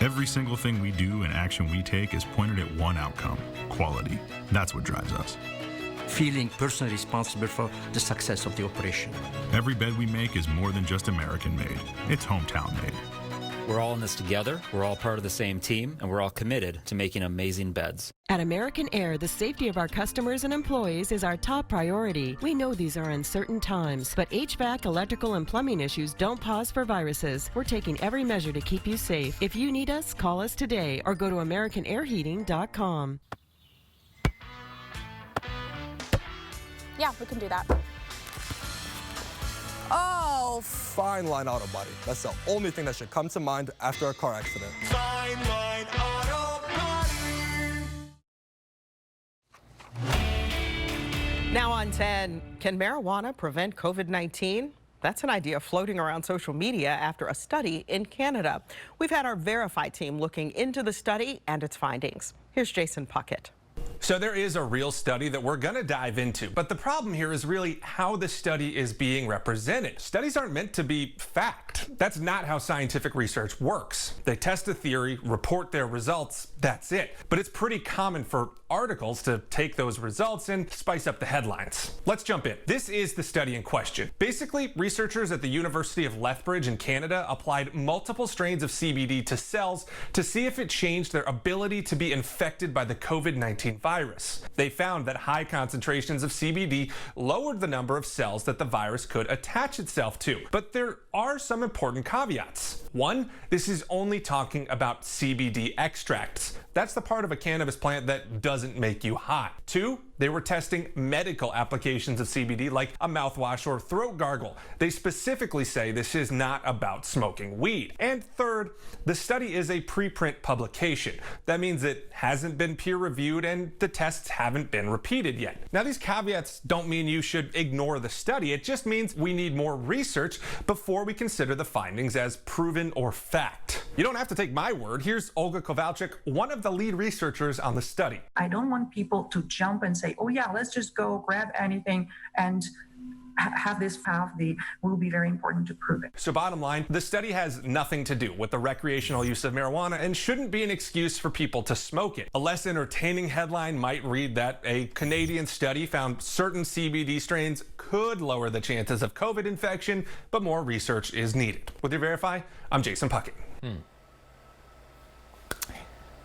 Every single thing we do and action we take is pointed at one outcome: quality. That's what drives us. Feeling personally responsible for the success of the operation. Every bed we make is more than just American made. It's hometown made. We're all in this together, we're all part of the same team, and we're all committed to making amazing beds. At American Air, the safety of our customers and employees is our top priority. We know these are uncertain times, but HVAC, electrical, and plumbing issues don't pause for viruses. We're taking every measure to keep you safe. If you need us, call us today or go to AmericanAirHeating.com. Yeah, we can do that. Oh, Fine Line Auto Body. That's the only thing that should come to mind after a car accident. Fine Line Auto Body. Now on 10, can marijuana prevent COVID-19? That's an idea floating around social media after a study in Canada. We've had our Verify team looking into the study and its findings. Here's Jason Puckett. So there is a real study that we're going to dive into, but the problem here is really how the study is being represented. Studies aren't meant to be fact. That's not how scientific research works. They test a theory, report their results, that's it. But it's pretty common for articles to take those results and spice up the headlines. Let's jump in. This is the study in question. Basically, researchers at the University of Lethbridge in Canada applied multiple strains of CBD to cells to see if it changed their ability to be infected by the COVID-19 virus. They found that high concentrations of CBD lowered the number of cells that the virus could attach itself to. But there are some important caveats. One, this is only talking about CBD extracts. That's the part of a cannabis plant that doesn't make you high. Two, they were testing medical applications of CBD like a mouthwash or throat gargle. They specifically say this is not about smoking weed. And third, the study is a preprint publication. That means it hasn't been peer reviewed and the tests haven't been repeated yet. Now, these caveats don't mean you should ignore the study. It just means we need more research before we consider the findings as proven or fact. You don't have to take my word. Here's Olga Kowalczyk, one of the lead researchers on the study. I don't want people to jump and say, oh yeah, let's just go grab anything and have this path. It will be very important to prove it. So bottom line, the study has nothing to do with the recreational use of marijuana and shouldn't be an excuse for people to smoke it. A less entertaining headline might read that a Canadian study found certain CBD strains could lower the chances of COVID infection, but more research is needed. With your Verify, I'm Jason Puckett.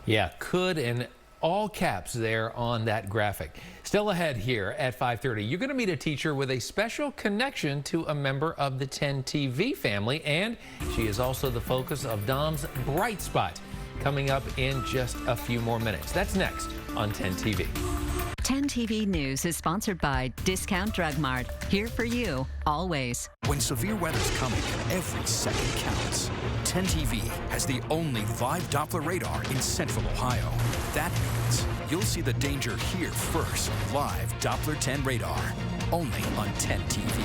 Yeah, could in all caps there on that graphic. Still ahead here at 5:30, you're going to meet a teacher with a special connection to a member of the 10 TV family, and she is also the focus of Dom's Bright Spot. Coming up in just a few more minutes. That's next on 10 TV. 10 TV News is sponsored by Discount Drug Mart. Here for you, always. When severe weather's coming, every second counts. 10 TV has the only live Doppler radar in central Ohio. That means you'll see the danger here first. Live Doppler 10 radar, only on 10 TV.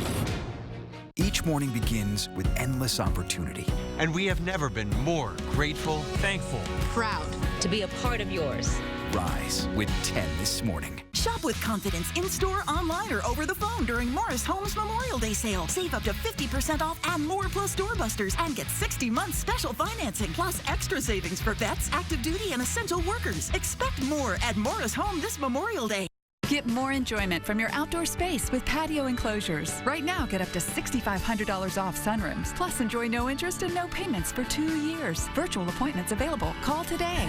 Each morning begins with endless opportunity. And we have never been more grateful, thankful, proud to be a part of yours. Rise with 10 this morning. Shop with confidence in-store, online, or over the phone during Morris Homes Memorial Day sale. Save up to 50% off and more plus doorbusters and get 60 months special financing plus extra savings for vets, active duty, and essential workers. Expect more at Morris Home this Memorial Day. Get more enjoyment from your outdoor space with patio enclosures. Right now, get up to $6,500 off sunrooms. Plus, enjoy no interest and no payments for 2 years. Virtual appointments available. Call today.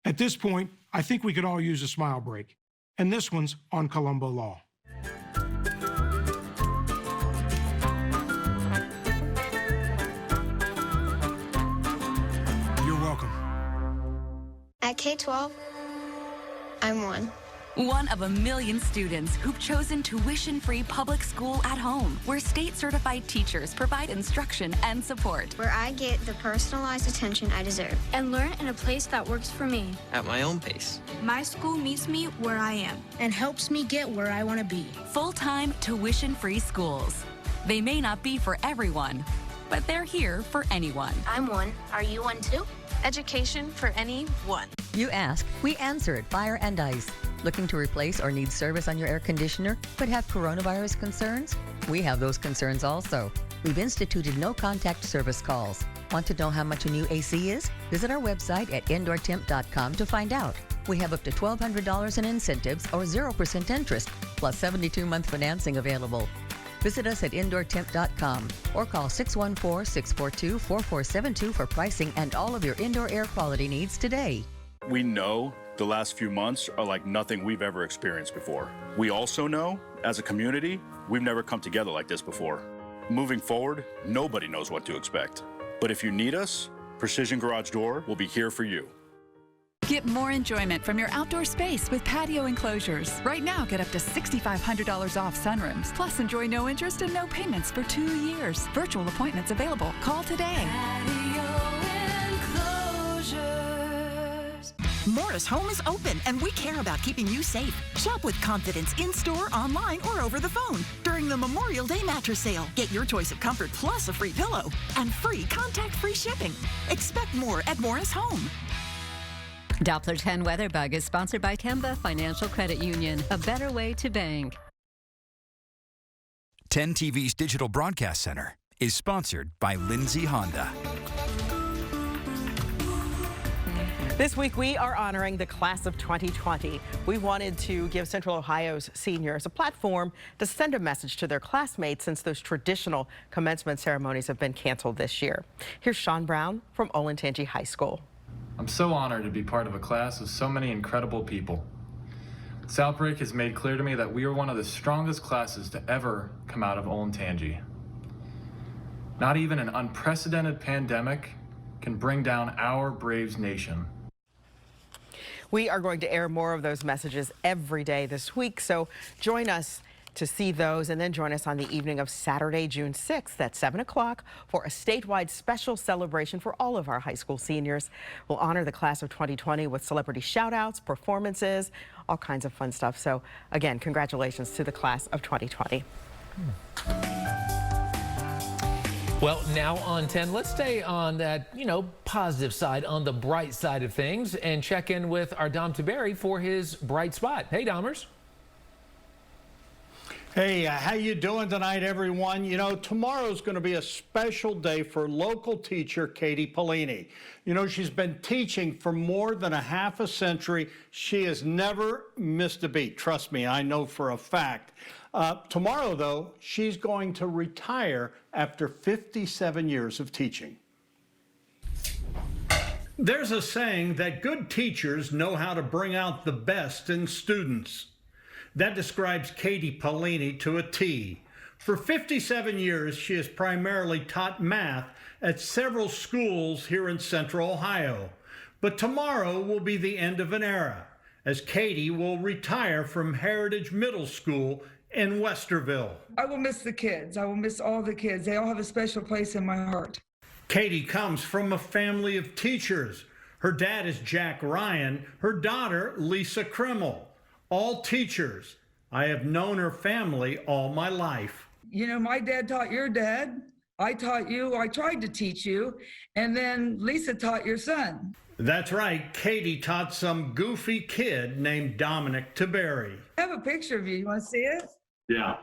At this point, I think we could all use a smile break. And this one's on Colombo Law. You're welcome. At K-12, I'm one of a million students who've chosen tuition-free public school at home, where state-certified teachers provide instruction and support. Where I get the personalized attention I deserve. And learn in a place that works for me. At my own pace. My school meets me where I am. And helps me get where I want to be. Full-time, tuition-free schools. They may not be for everyone, but they're here for anyone. I'm one. Are you one too? Education for anyone. You ask, we answer at Fire and Ice. Looking to replace or need service on your air conditioner, but have coronavirus concerns? We have those concerns also. We've instituted no-contact service calls. Want to know how much a new AC is? Visit our website at indoortemp.com to find out. We have up to $1,200 in incentives or 0% interest, plus 72-month financing available. Visit us at indoortemp.com or call 614-642-4472 for pricing and all of your indoor air quality needs today. We know the last few months are like nothing we've ever experienced before. We also know, as a community, we've never come together like this before. Moving forward, nobody knows what to expect. But if you need us, Precision Garage Door will be here for you. Get more enjoyment from your outdoor space with patio enclosures. Right now, get up to $6,500 off sunrooms. Plus, enjoy no interest and no payments for 2 years. Virtual appointments available. Call today. Patio enclosures. Morris Home is open, and we care about keeping you safe. Shop with confidence in-store, online, or over the phone during the Memorial Day mattress sale. Get your choice of comfort plus a free pillow and free contact-free shipping. Expect more at Morris Home. Doppler 10 Weather Bug is sponsored by Kemba Financial Credit Union, a better way to bank. 10 TV's Digital Broadcast Center is sponsored by Lindsay Honda. This week, we are honoring the class of 2020. We wanted to give Central Ohio's seniors a platform to send a message to their classmates since those traditional commencement ceremonies have been canceled this year. Here's Sean Brown from Olentangy High School. I'm so honored to be part of a class of so many incredible people. This outbreak has made clear to me that we are one of the strongest classes to ever come out of Olentangy. Not even an unprecedented pandemic can bring down our Braves nation. We are going to air more of those messages every day this week, so join us to see those, and then join us on the evening of Saturday, June 6th at 7 o'clock for a statewide special celebration for all of our high school seniors. We'll honor the class of 2020 with celebrity shout-outs, performances, all kinds of fun stuff. So again, congratulations to the class of 2020. Well, now on 10, let's stay on that, positive side, on the bright side of things, and check in with our Dom Taberry for his bright spot. Hey, Domers. Hey, how you doing tonight, everyone? Tomorrow's going to be a special day for local teacher Katie Pellini. She's been teaching for more than a half a century. She has never missed a beat. Trust me, I know for a fact. Tomorrow, though, she's going to retire after 57 years of teaching. There's a saying that good teachers know how to bring out the best in students. That describes Katie Pellini to a T. For 57 years, she has primarily taught math at several schools here in Central Ohio. But tomorrow will be the end of an era, as Katie will retire from Heritage Middle School in Westerville. I will miss the kids. I will miss all the kids. They all have a special place in my heart. Katie comes from a family of teachers. Her dad is Jack Ryan, her daughter Lisa Krimmel. All teachers. I have known her family all my life. My dad taught your dad. I taught you. I tried to teach you. And then Lisa taught your son. That's right. Katie taught some goofy kid named Dominic Taberry. I have a picture of you. You want to see it? Yeah.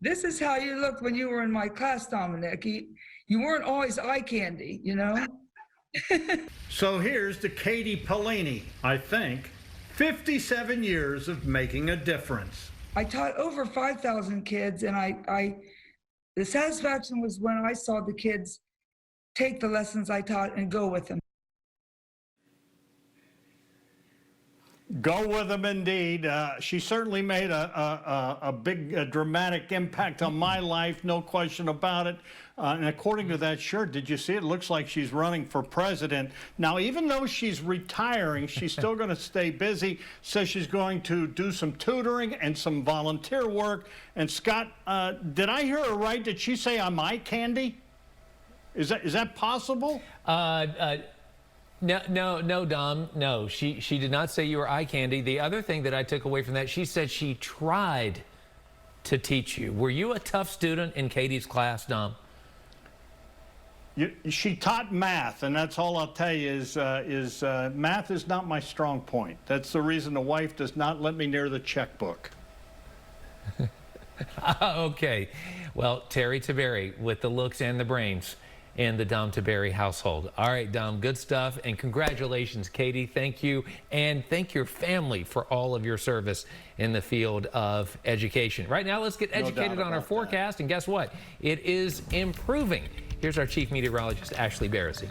This is how you looked when you were in my class, Dominic. You weren't always eye candy, So here's to Katie Pellini, I think. 57 years of making a difference. I taught over 5,000 kids, and the satisfaction was when I saw the kids take the lessons I taught and go with them. Go with them, indeed. She certainly made a big, dramatic impact on my life, no question about it. And according to that shirt, did you see it? It looks like she's running for president. Now, even though she's retiring, she's still going to stay busy. Says she's going to do some tutoring and some volunteer work. And Scott, did I hear her right? Did she say I'm eye candy? Is that possible? No, Dom. No, she did not say you were eye candy. The other thing that I took away from that, she said she tried to teach you. Were you a tough student in Katie's class, Dom? She taught math, and that's all I'll tell you is math is not my strong point. That's the reason the wife does not let me near the checkbook. Okay. Well, Terry Taberry with the looks and the brains in the Dom Taberry household. All right, Dom, good stuff, and congratulations, Katie. Thank you, and thank your family for all of your service in the field of education. Right now, let's get educated on our forecast, and guess what? It is improving. Here's our chief meteorologist, Ashley Barrissey.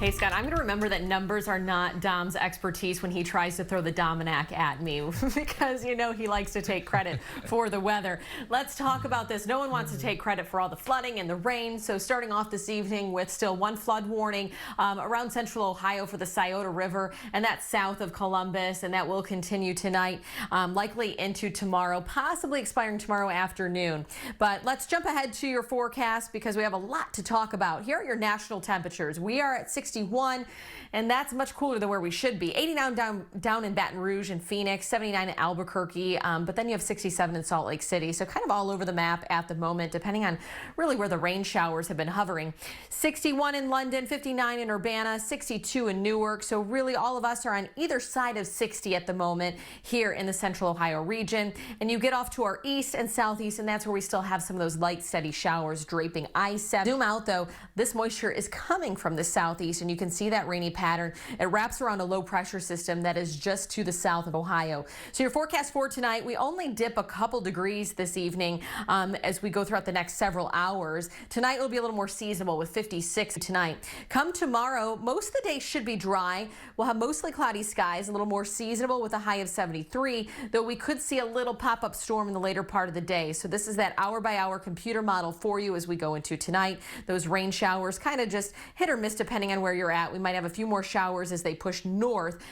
Hey, Scott, I'm going to remember that numbers are not Dom's expertise when he tries to throw the Dominic at me because, he likes to take credit for the weather. Let's talk about this. No one wants to take credit for all the flooding and the rain. So starting off this evening with still one flood warning around central Ohio for the Scioto River, and that's south of Columbus, and that will continue tonight, likely into tomorrow, possibly expiring tomorrow afternoon. But let's jump ahead to your forecast because we have a lot to talk about. Here are your national temperatures. We are at 60 61, and that's much cooler than where we should be. 89 down in Baton Rouge and Phoenix, 79 in Albuquerque, but then you have 67 in Salt Lake City. So kind of all over the map at the moment, depending on really where the rain showers have been hovering. 61 in London, 59 in Urbana, 62 in Newark. So really all of us are on either side of 60 at the moment here in the Central Ohio region. And you get off to our east and southeast, and that's where we still have some of those light, steady showers draping I-7. Zoom out though, this moisture is coming from the southeast, and you can see that rainy pattern. It wraps around a low pressure system that is just to the south of Ohio. So your forecast for tonight, we only dip a couple degrees this evening as we go throughout the next several hours. Tonight will be a little more seasonable with 56 tonight. Come tomorrow, most of the day should be dry. We'll have mostly cloudy skies, a little more seasonable with a high of 73, though we could see a little pop-up storm in the later part of the day. So this is that hour-by-hour computer model for you as we go into tonight. Those rain showers kind of just hit or miss depending on where you're at. We might have a few more showers as they push north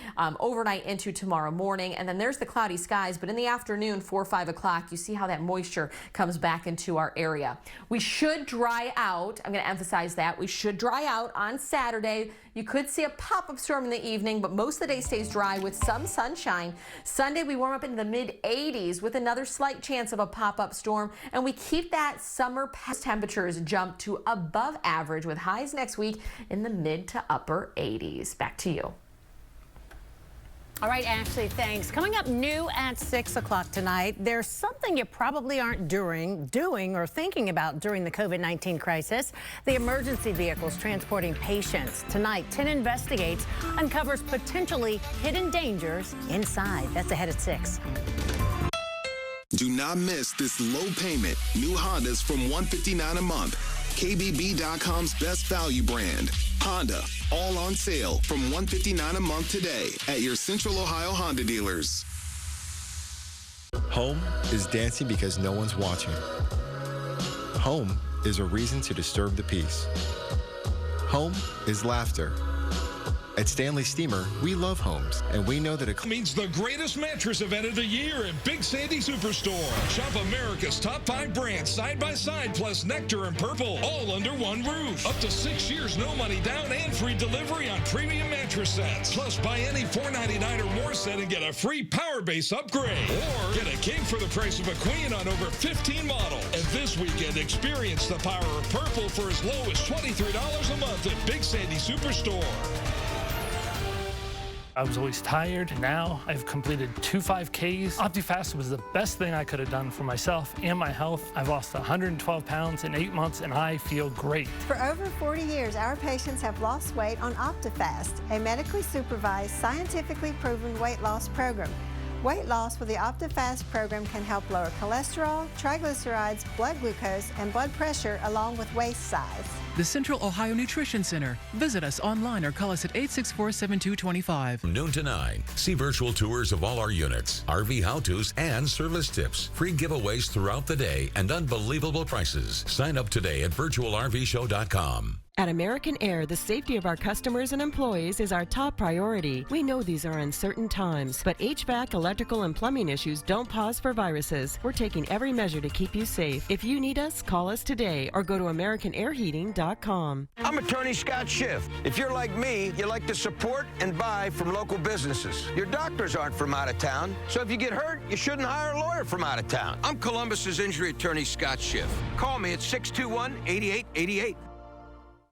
overnight into tomorrow morning. And then there's the cloudy skies, but in the afternoon, 4 or 5 o'clock, you see how that moisture comes back into our area. We should dry out. I'm going to emphasize that. We should dry out on Saturday. You could see a pop-up storm in the evening, but most of the day stays dry with some sunshine. Sunday, we warm up into the mid-80s with another slight chance of a pop-up storm, and we keep that summer past temperatures jump to above average with highs next week in the mid to upper 80s. Back to you. All right, Ashley, thanks. Coming up new at 6 o'clock tonight, there's something you probably aren't doing or thinking about during the COVID-19 crisis. The emergency vehicles transporting patients. Tonight, 10 Investigates uncovers potentially hidden dangers inside. That's ahead at 6. Do not miss this low payment. New Hondas from $159 a month. KBB.com's best value brand. Honda, all on sale from $159 a month today at your Central Ohio Honda dealers. Home is dancing because no one's watching. Home is a reason to disturb the peace. Home is laughter. At Stanley Steamer, we love homes, and we know that it means the greatest mattress event of the year at Big Sandy Superstore. Shop America's top 5 brands side by side, plus Nectar and Purple, all under one roof. Up to 6 years, no money down, and free delivery on premium mattress sets. Plus, buy any $4.99 or more set and get a free Power Base upgrade. Or get a king for the price of a queen on over 15 models. And this weekend, experience the power of Purple for as low as $23 a month at Big Sandy Superstore. I was always tired. Now I've completed 2 5Ks. OptiFast was the best thing I could have done for myself and my health. I've lost 112 pounds in 8 months, and I feel great. For over 40 years, our patients have lost weight on OptiFast, a medically supervised, scientifically proven weight loss program. Weight loss with the OptiFast program can help lower cholesterol, triglycerides, blood glucose, and blood pressure, along with waist size. The Central Ohio Nutrition Center. Visit us online or call us at 864-7225. Noon to 9. See virtual tours of all our units, RV how-tos, and service tips. Free giveaways throughout the day and unbelievable prices. Sign up today at virtualrvshow.com. At American Air, the safety of our customers and employees is our top priority. We know these are uncertain times, but HVAC, electrical, and plumbing issues don't pause for viruses. We're taking every measure to keep you safe. If you need us, call us today or go to AmericanAirHeating.com. I'm Attorney Scott Schiff. If you're like me, you like to support and buy from local businesses. Your doctors aren't from out of town, so if you get hurt, you shouldn't hire a lawyer from out of town. I'm Columbus's injury attorney, Scott Schiff. Call me at 621-8888.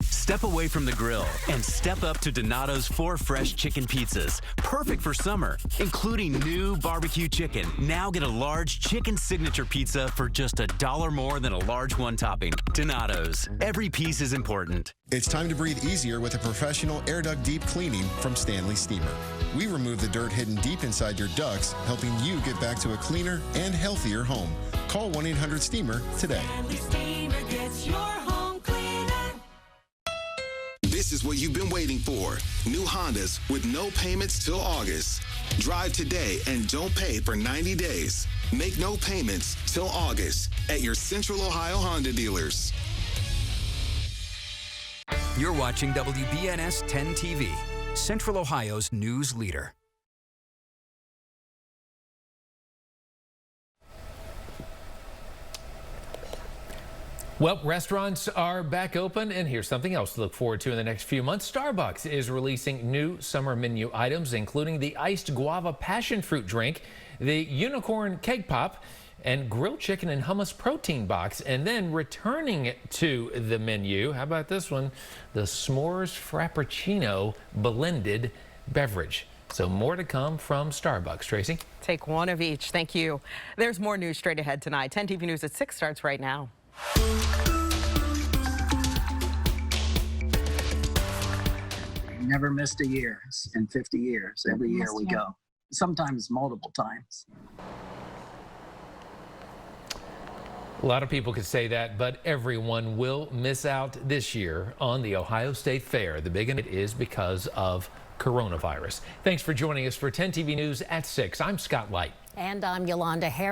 Step away from the grill and step up to Donato's 4 fresh chicken pizzas. Perfect for summer, including new barbecue chicken. Now get a large chicken signature pizza for just $1 more than a large one topping. Donato's. Every piece is important. It's time to breathe easier with a professional air duct deep cleaning from Stanley Steamer. We remove the dirt hidden deep inside your ducts, helping you get back to a cleaner and healthier home. Call 1-800-STEAMER today. Stanley Steamer gets your home cleaner. This is what you've been waiting for. New Hondas with no payments till August. Drive today and don't pay for 90 days. Make no payments till August at your Central Ohio Honda dealers. You're watching WBNS-10 TV, Central Ohio's news leader. Well, restaurants are back open, and here's something else to look forward to in the next few months. Starbucks is releasing new summer menu items, including the iced guava passion fruit drink, the unicorn cake pop, and grilled chicken and hummus protein box, and then returning it to the menu. How about this one? The s'mores frappuccino blended beverage. So more to come from Starbucks. Tracy? Take one of each. Thank you. There's more news straight ahead tonight. 10 TV News at 6 starts right now. Never missed a year in 50 years. Every year we go, sometimes multiple times. A lot of people could say that, but everyone will miss out this year on the Ohio State Fair. The big one is because of coronavirus. Thanks for joining us for 10 TV News at 6. I'm Scott Light. And I'm Yolanda Harris.